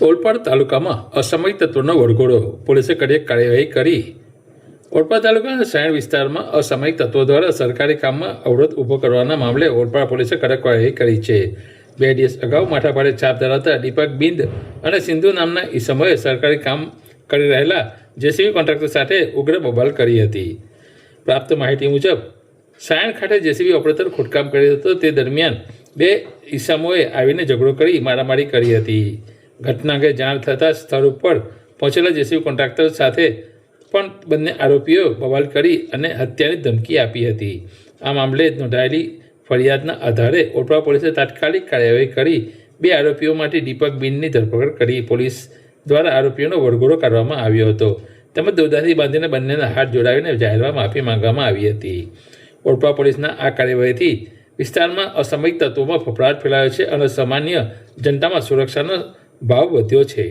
ઓલપાડ તાલુકામાં અસામયિક તત્વોનો વરઘોડો, પોલીસે કડક કાર્યવાહી કરી। ઓલપાડ તાલુકાના સાયણ વિસ્તારમાં અસામયિક તત્વો દ્વારા સરકારી કામમાં અવરોધ ઊભો કરવાના મામલે ઓલપાડ પોલીસે કડક કાર્યવાહી કરી છે। 2 દિવસ અગાઉ માથાભારે છાપ ધરાવતા દીપક બિંદ અને સિંધુ નામના ઈસમોએ સરકારી કામ કરી રહેલા જેસીબી કોન્ટ્રાક્ટર સાથે ઉગ્ર બબાલ કરી હતી। પ્રાપ્ત માહિતી મુજબ સાયણ ખાતે જેસીબી ઓપરેટર ખોદકામ કર્યું હતું, તે દરમિયાન 2 ઈસમોએ આવીને ઝઘડો કરી મારામારી કરી હતી। ઘટના અંગે જાણ થતાં સ્થળ ઉપર પહોંચેલા જેસીબી કોન્ટ્રાક્ટર સાથે પણ બંને આરોપીઓ બવાલ કરી અને હત્યાની ધમકી આપી હતી। આ મામલે નોંધાયેલી ફરિયાદના આધારે ઓલપાડ પોલીસે તાત્કાલિક કાર્યવાહી કરી 2 આરોપીઓમાંથી દીપક બિનની ધરપકડ કરી પોલીસ દ્વારા આરોપીઓનો વરઘોડો કાઢવામાં આવ્યો હતો, તેમજ દોરડાથી બાંધીને બંનેના હાથ જોડાવીને જાહેરમાં માફી માંગવામાં આવી હતી। ઓલપાડ પોલીસના આ કાર્યવાહીથી વિસ્તારમાં અસામયિક તત્વોમાં ફફડાટ ફેલાયો છે અને સામાન્ય જનતામાં સુરક્ષાનો ભાવ વધ્યો છે।